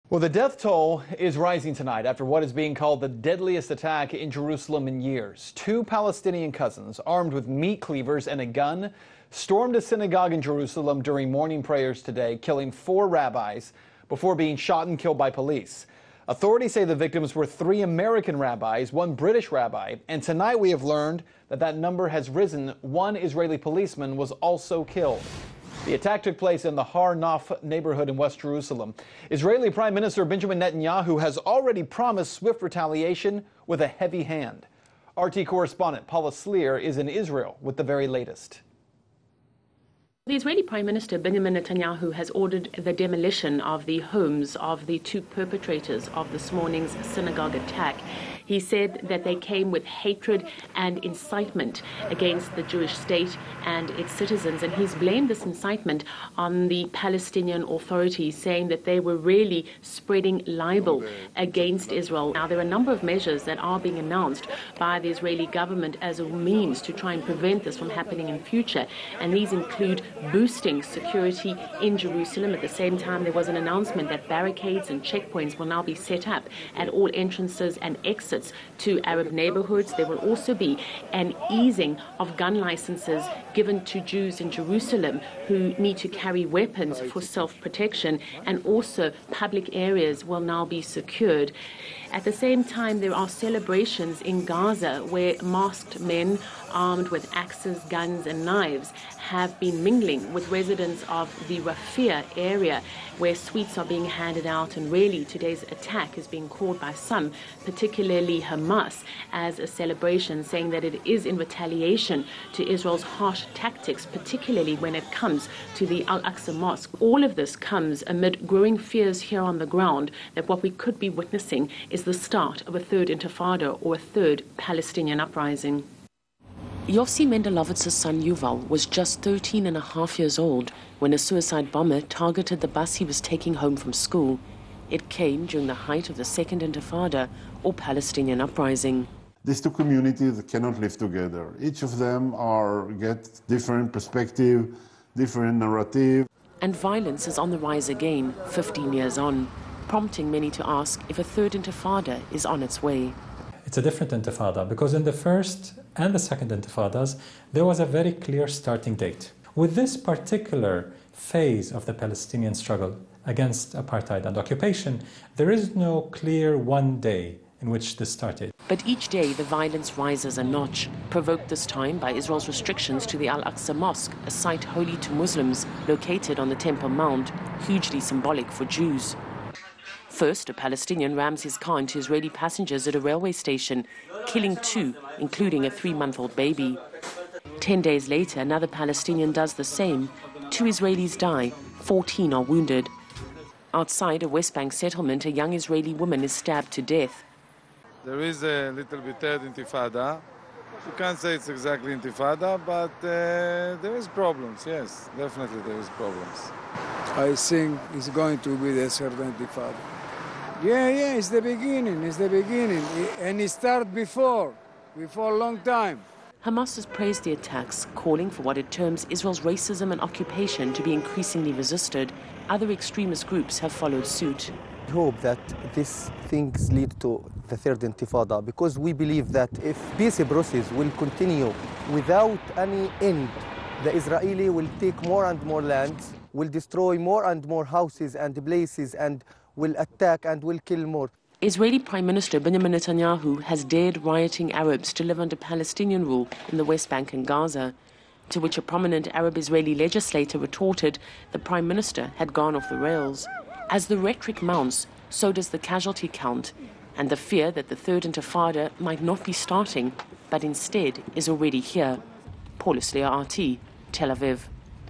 Well, the death toll is rising tonight after what is being called the deadliest attack in Jerusalem in years. Two Palestinian cousins, armed with meat cleavers and a gun, stormed a synagogue in Jerusalem during morning prayers today, killing 4 rabbis before being shot and killed by police. Authorities say the victims were 3 American rabbis, 1 British rabbi, and tonight we have learned that that number has risen. 1 Israeli policeman was also killed. The attack took place in the Har Nof neighborhood in West Jerusalem. Israeli Prime Minister Benjamin Netanyahu has already promised swift retaliation with a heavy hand. RT correspondent Paula Slier is in Israel with the very latest. The Israeli Prime Minister Benjamin Netanyahu has ordered the demolition of the homes of the 2 perpetrators of this morning's synagogue attack. He said that they came with hatred and incitement against the Jewish state and its citizens, and he's blamed this incitement on the Palestinian authorities, saying that they were really spreading libel against Israel. Now, there are a number of measures that are being announced by the Israeli government as a means to try and prevent this from happening in future, and these include boosting security in Jerusalem. At the same time, there was an announcement that barricades and checkpoints will now be set up at all entrances and exits to Arab neighborhoods. There will also be an easing of gun licenses given to Jews in Jerusalem who need to carry weapons for self-protection, and also public areas will now be secured. At the same time, there are celebrations in Gaza where masked men armed with axes, guns and knives have been mingling with residents of the Rafah area, where sweets are being handed out, and really today's attack is being called by some, particularly Hamas, as a celebration, saying that it is in retaliation to Israel's harsh tactics, particularly when it comes to the Al-Aqsa Mosque. All of this comes amid growing fears here on the ground that what we could be witnessing is the start of a 3rd Intifada or a 3rd Palestinian uprising. Yossi Mendelowitz's son Yuval was just 13 and a half years old when a suicide bomber targeted the bus he was taking home from school. It came during the height of the 2nd Intifada or Palestinian uprising. These 2 communities cannot live together. Each of them get different perspective, different narrative. And violence is on the rise again, 15 years on, prompting many to ask if a 3rd Intifada is on its way. It's a different intifada because in the first and the second intifadas, there was a very clear starting date. With this particular phase of the Palestinian struggle against apartheid and occupation, there is no clear one day in which this started. But each day the violence rises a notch, provoked this time by Israel's restrictions to the Al-Aqsa Mosque, a site holy to Muslims located on the Temple Mount, hugely symbolic for Jews. First, a Palestinian rams his car into Israeli passengers at a railway station, killing 2, including a 3-month-old baby. 10 days later, another Palestinian does the same. 2 Israelis die, 14 are wounded. Outside a West Bank settlement, a young Israeli woman is stabbed to death. There is a little bit 3rd Intifada. You can't say it's exactly Intifada, but there is problems, yes, definitely there is problems. I think it's going to be the 3rd Intifada. Yeah, it's the beginning, and it started before a long time. Hamas has praised the attacks, calling for what it terms Israel's racism and occupation to be increasingly resisted. Other extremist groups have followed suit. I hope that these things lead to the 3rd Intifada, because we believe that if peace process will continue without any end, the Israeli will take more and more lands, will destroy more and more houses and places, and will attack and will kill more. Israeli Prime Minister Benjamin Netanyahu has dared rioting Arabs to live under Palestinian rule in the West Bank and Gaza, to which a prominent Arab-Israeli legislator retorted the Prime Minister had gone off the rails. As the rhetoric mounts, so does the casualty count, and the fear that the 3rd Intifada might not be starting, but instead is already here. Paula Slier, RT, Tel Aviv.